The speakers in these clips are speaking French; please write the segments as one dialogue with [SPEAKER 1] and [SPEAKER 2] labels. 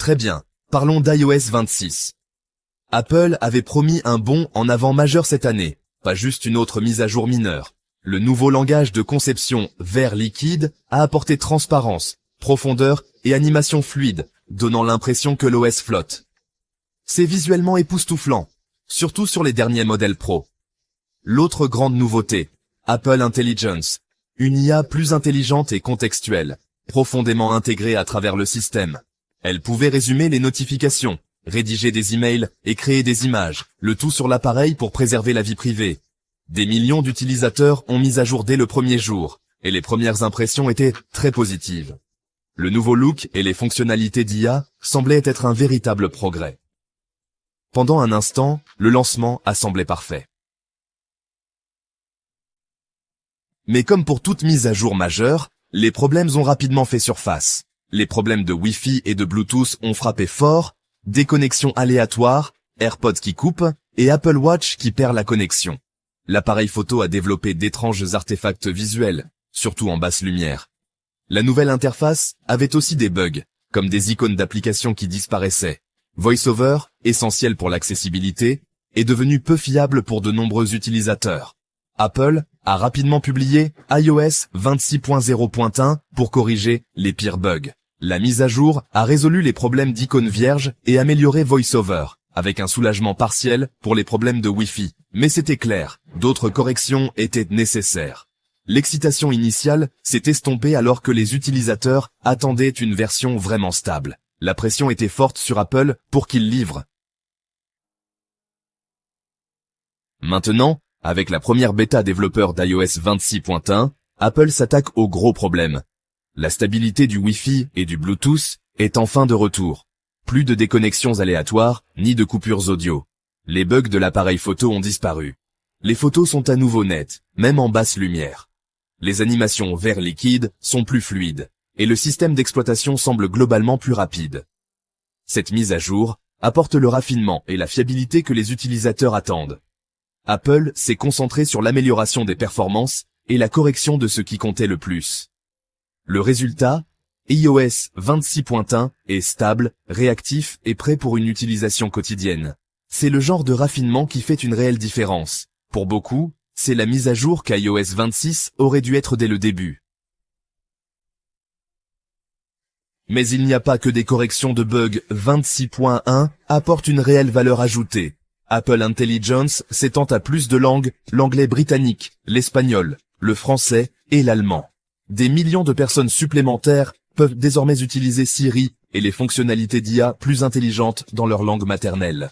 [SPEAKER 1] Très bien, parlons d'iOS 26. Apple avait promis un bond en avant majeur cette année, pas juste une autre mise à jour mineure. Le nouveau langage de conception vert liquide a apporté transparence, profondeur et animation fluide, donnant l'impression que l'OS flotte. C'est visuellement époustouflant, surtout sur les derniers modèles Pro. L'autre grande nouveauté, Apple Intelligence, une IA plus intelligente et contextuelle, profondément intégrée à travers le système. Elle pouvait résumer les notifications, rédiger des emails et créer des images, le tout sur l'appareil pour préserver la vie privée. Des millions d'utilisateurs ont mis à jour dès le premier jour, et les premières impressions étaient très positives. Le nouveau look et les fonctionnalités d'IA semblaient être un véritable progrès. Pendant un instant, le lancement a semblé parfait. Mais comme pour toute mise à jour majeure, les problèmes ont rapidement fait surface. Les problèmes de Wi-Fi et de Bluetooth ont frappé fort, déconnexion aléatoire, AirPods qui coupent et Apple Watch qui perd la connexion. L'appareil photo a développé d'étranges artefacts visuels, surtout en basse lumière. La nouvelle interface avait aussi des bugs, comme des icônes d'applications qui disparaissaient. VoiceOver, essentiel pour l'accessibilité, est devenu peu fiable pour de nombreux utilisateurs. Apple a rapidement publié iOS 26.0.1 pour corriger les pires bugs. La mise à jour a résolu les problèmes d'icônes vierges et amélioré VoiceOver, avec un soulagement partiel pour les problèmes de Wi-Fi. Mais c'était clair, d'autres corrections étaient nécessaires. L'excitation initiale s'est estompée alors que les utilisateurs attendaient une version vraiment stable. La pression était forte sur Apple pour qu'il livre. Maintenant, avec la première bêta développeur d'iOS 26.1, Apple s'attaque au gros problème. La stabilité du Wi-Fi et du Bluetooth est enfin de retour. Plus de déconnexions aléatoires, ni de coupures audio. Les bugs de l'appareil photo ont disparu. Les photos sont à nouveau nettes, même en basse lumière. Les animations vert liquide sont plus fluides, et le système d'exploitation semble globalement plus rapide. Cette mise à jour apporte le raffinement et la fiabilité que les utilisateurs attendent. Apple s'est concentré sur l'amélioration des performances et la correction de ce qui comptait le plus. Le résultat, iOS 26.1 est stable, réactif et prêt pour une utilisation quotidienne. C'est le genre de raffinement qui fait une réelle différence. Pour beaucoup, c'est la mise à jour qu'iOS 26 aurait dû être dès le début. Mais il n'y a pas que des corrections de bugs. 26.1 apporte une réelle valeur ajoutée. Apple Intelligence s'étend à plus de langues, l'anglais britannique, l'espagnol, le français et l'allemand. Des millions de personnes supplémentaires peuvent désormais utiliser Siri et les fonctionnalités d'IA plus intelligentes dans leur langue maternelle.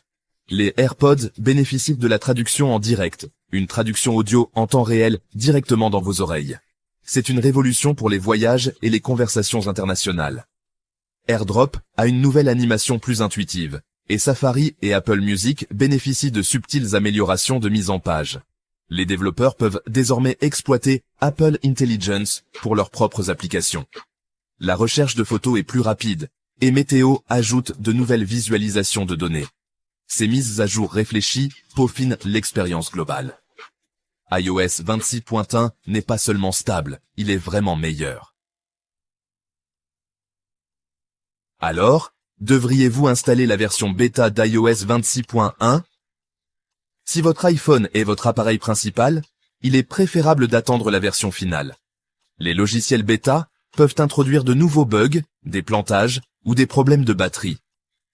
[SPEAKER 1] Les AirPods bénéficient de la traduction en direct, une traduction audio en temps réel directement dans vos oreilles. C'est une révolution pour les voyages et les conversations internationales. AirDrop a une nouvelle animation plus intuitive, et Safari et Apple Music bénéficient de subtiles améliorations de mise en page. Les développeurs peuvent désormais exploiter Apple Intelligence pour leurs propres applications. La recherche de photos est plus rapide, et Météo ajoute de nouvelles visualisations de données. Ces mises à jour réfléchies peaufinent l'expérience globale. iOS 26.1 n'est pas seulement stable, il est vraiment meilleur. Alors, devriez-vous installer la version bêta d'iOS 26.1 ? Si votre iPhone est votre appareil principal, il est préférable d'attendre la version finale. Les logiciels bêta peuvent introduire de nouveaux bugs, des plantages ou des problèmes de batterie.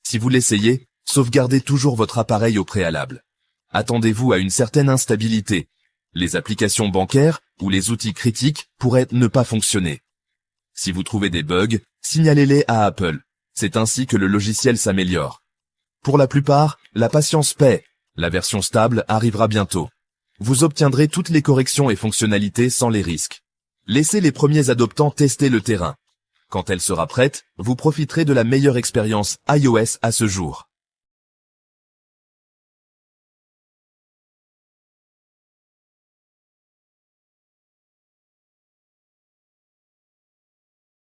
[SPEAKER 1] Si vous l'essayez, sauvegardez toujours votre appareil au préalable. Attendez-vous à une certaine instabilité. Les applications bancaires ou les outils critiques pourraient ne pas fonctionner. Si vous trouvez des bugs, signalez-les à Apple. C'est ainsi que le logiciel s'améliore. Pour la plupart, la patience paie. La version stable arrivera bientôt. Vous obtiendrez toutes les corrections et fonctionnalités sans les risques. Laissez les premiers adoptants tester le terrain. Quand elle sera prête, vous profiterez de la meilleure expérience iOS à ce jour.